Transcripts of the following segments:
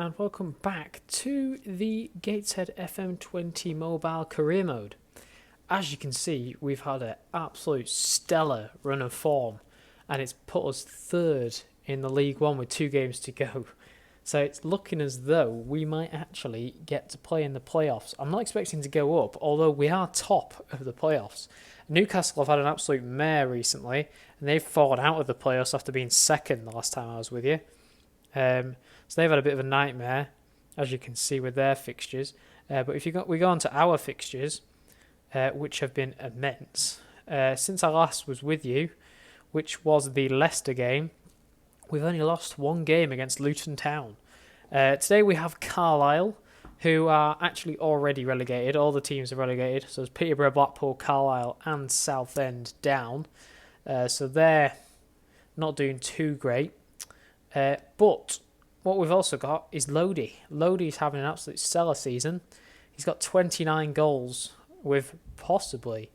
and welcome back to the Gateshead FM20 mobile career mode. As you can see, we've had an absolute stellar run of form, and it's put us third in the League One with 2 games to go. So it's looking as though we might actually get to play in the playoffs. I'm not expecting to go up, although we are top of the playoffs. Newcastle have had an absolute mare recently, and they've fallen out of the playoffs after being second the last time I was with you. So they've had a bit of a nightmare, as you can see with their fixtures. But if we go on to our fixtures, which have been immense. Since I last was with you, which was the Leicester game, we've only lost 1 game against Luton Town. Today we have Carlisle, who are actually already relegated. All the teams are relegated. So there's Peterborough, Blackpool, Carlisle and Southend down. So they're not doing too great. But what we've also got is Lodi. Lodi's having an absolute stellar season. He's got 29 goals with possibly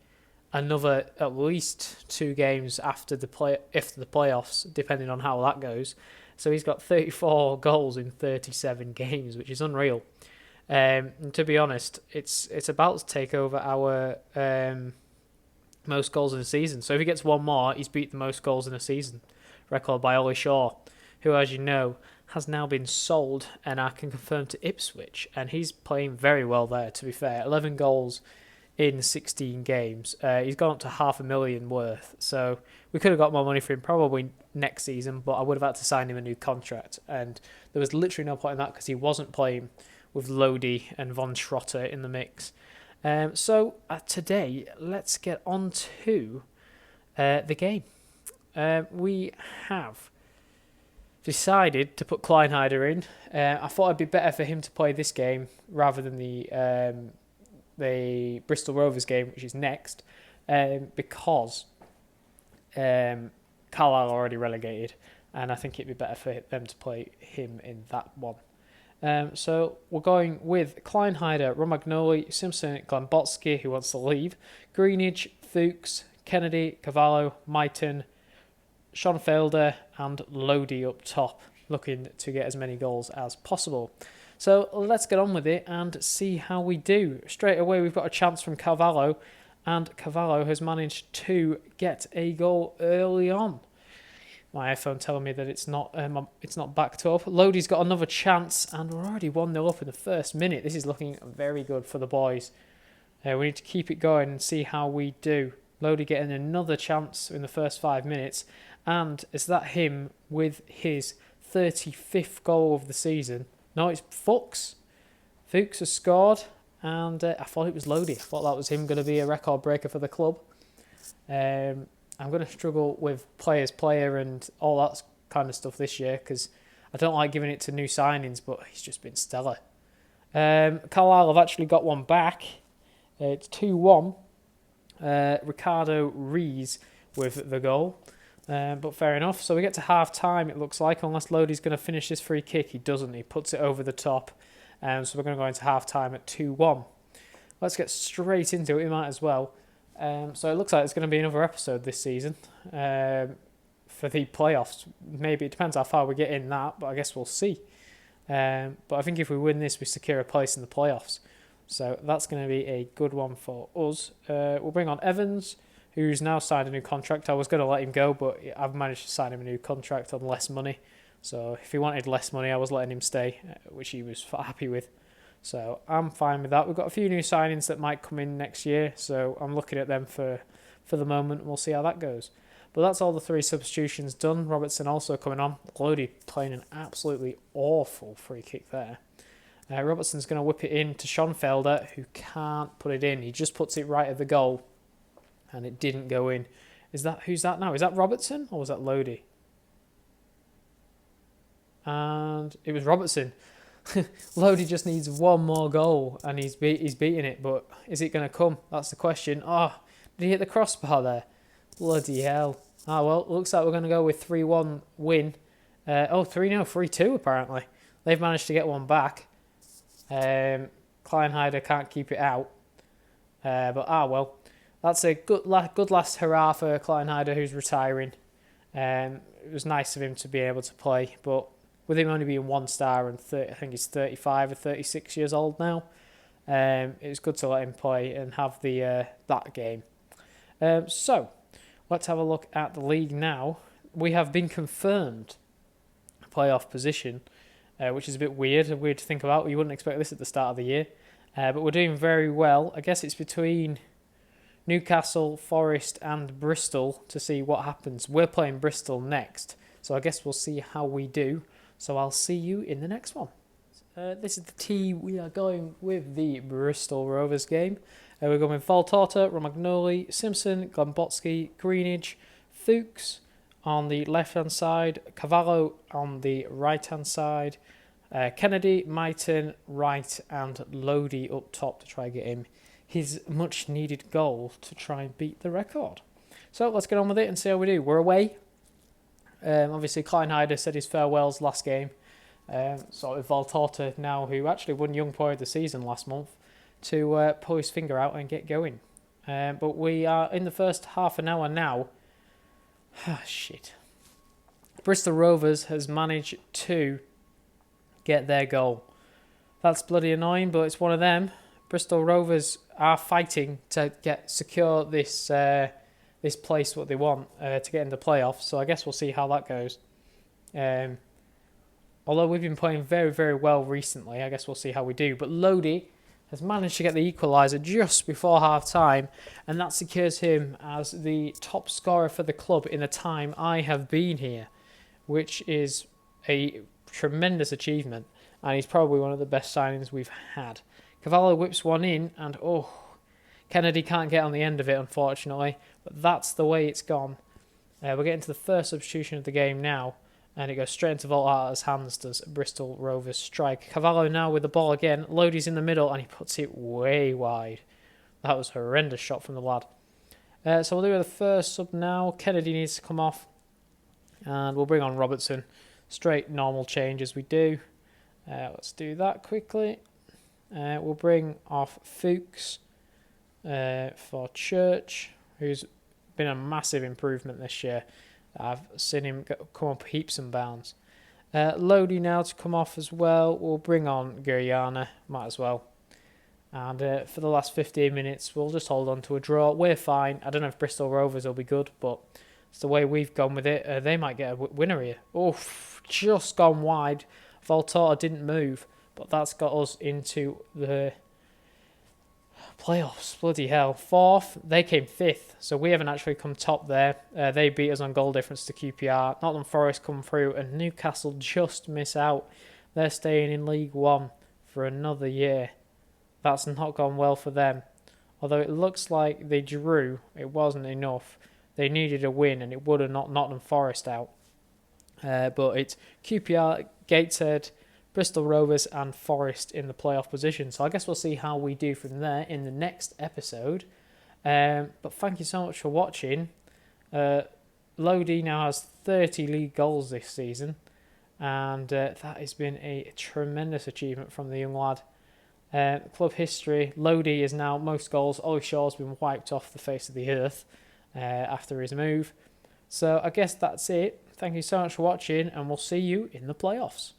another at least 2 games after the playoffs, depending on how that goes. So he's got 34 goals in 37 games, which is unreal. And to be honest, it's about to take over our most goals in a season. So if he gets 1 more, he's beat the most goals in a season record by Ollie Shaw, who, as you know, has now been sold, and I can confirm, to Ipswich, and he's playing very well there, to be fair. 11 goals in 16 games. He's gone up to $500,000 worth, so we could have got more money for him probably next season, but I would have had to sign him a new contract, and there was literally no point in that because he wasn't playing with Lodi and Von Schrotter in the mix. So today, let's get on to the game. We have decided to put Kleinheider in. I thought it'd be better for him to play this game rather than the Bristol Rovers game, which is next, because Carlisle are already relegated, and I think it'd be better for them to play him in that one. So we're going with Kleinheider, Romagnoli, Simpson, Glenbotsky, who wants to leave, Greenidge, Fuchs, Kennedy, Cavallo, Myton, Schonfelder and Lodi up top, looking to get as many goals as possible. So let's get on with it and see how we do. Straight away, we've got a chance from Cavallo, and Cavallo has managed to get a goal early on. My iPhone telling me that it's not backed up. Lodi's got another chance, and we're already 1-0 up in the first minute. This is looking very good for the boys. We need to keep it going and see how we do. Lodi getting another chance in the first 5 minutes. And is that him with his 35th goal of the season? No, it's Fuchs. Fuchs has scored, and I thought it was Lodi. I thought that was him going to be a record breaker for the club. I'm going to struggle with player and all that kind of stuff this year because I don't like giving it to new signings, but he's just been stellar. Carlisle have actually got one back. It's 2-1. Ricardo Rees with the goal. But fair enough. So we get to half time, it looks like, unless Lodi's going to finish this free kick. He doesn't. He puts it over the top. So we're going to go into half time at 2-1. Let's get straight into it. We might as well. So it looks like it's going to be another episode this season for the playoffs. Maybe it depends how far we get in that, but I guess we'll see. But I think if we win this, we secure a place in the playoffs. So that's going to be a good one for us. We'll bring on Evans, who's now signed a new contract. I was going to let him go, but I've managed to sign him a new contract on less money. So if he wanted less money, I was letting him stay, which he was happy with. So I'm fine with that. We've got a few new signings that might come in next year, so I'm looking at them for the moment. We'll see how that goes. But that's all the 3 substitutions done. Robertson also coming on. Lodi playing an absolutely awful free kick there. Robertson's going to whip it in to Schonfelder, who can't put it in. He just puts it right at the goal, and it didn't go in. Who's that now? Is that Robertson or was that Lodi? And it was Robertson. Lodi just needs 1 more goal, and he's beating it. But is it going to come? That's the question. Oh, did he hit the crossbar there? Bloody hell! Well, looks like we're going to go with 3-1 win. 3-2 apparently. They've managed to get one back. Kleinheider can't keep it out. Well. That's a good last hurrah for Kleinheider, who's retiring. It was nice of him to be able to play, but with him only being 1 star and I think he's 35 or 36 years old now. It was good to let him play and have the that game. So let's have a look at the league now. We have been confirmed playoff position, which is a bit weird to think about. You wouldn't expect this at the start of the year, but we're doing very well. I guess it's between Newcastle, Forest and Bristol to see what happens. We're playing Bristol next, so I guess we'll see how we do. So I'll see you in the next one. This is the team we are going with the Bristol Rovers game. We're going with Valtorta, Romagnoli, Simpson, Glembotsky, Greenidge, Fuchs on the left-hand side, Cavallo on the right-hand side, Kennedy, Maiton, Wright and Lodi up top to try and get him his much-needed goal to try and beat the record. So let's get on with it and see how we do. We're away. Obviously, Klein Hyder said his farewells last game. So with Valtorta now, who actually won Young Player of the Season last month, to pull his finger out and get going. But we are in the first half an hour now. Shit. Bristol Rovers has managed to get their goal. That's bloody annoying, but it's one of them. Bristol Rovers are fighting to secure this this place what they want to get in the playoffs. So I guess we'll see how that goes. Although we've been playing very, very well recently, I guess we'll see how we do. But Lodi has managed to get the equaliser just before half-time, and that secures him as the top scorer for the club in the time I have been here, which is a tremendous achievement, and he's probably one of the best signings we've had. Cavallo whips one in, and Kennedy can't get on the end of it, unfortunately, but that's the way it's gone. We're getting to the first substitution of the game now, and it goes straight into Valtorta's hands, does Bristol Rovers strike. Cavallo now with the ball again. Lodi's in the middle, and he puts it way wide. That was a horrendous shot from the lad. So we'll do the first sub now. Kennedy needs to come off, and we'll bring on Robertson. Straight normal change as we do. Let's do that quickly. We'll bring off Fuchs for Church, who's been a massive improvement this year. I've seen him come up heaps and bounds. Lodi now to come off as well. We'll bring on Guyana, might as well. And for the last 15 minutes, we'll just hold on to a draw. We're fine. I don't know if Bristol Rovers will be good, but it's the way we've gone with it. They might get a winner here. Oof, just gone wide. Valtorta didn't move, but that's got us into the playoffs. Bloody hell. Fourth, they came fifth, so we haven't actually come top there. They beat us on goal difference to QPR. Nottingham Forest come through, and Newcastle just miss out. They're staying in League One for another year. That's not gone well for them. Although it looks like they drew, it wasn't enough. They needed a win, and it would have knocked Nottingham Forest out. But it's QPR, Gateshead, Bristol Rovers and Forest in the playoff position. So I guess we'll see how we do from there in the next episode. But thank you so much for watching. Lodi now has 30 league goals this season. And that has been a tremendous achievement from the young lad. Club history, Lodi is now most goals. Ollie Shaw's been wiped off the face of the earth after his move. So I guess that's it. Thank you so much for watching, and we'll see you in the playoffs.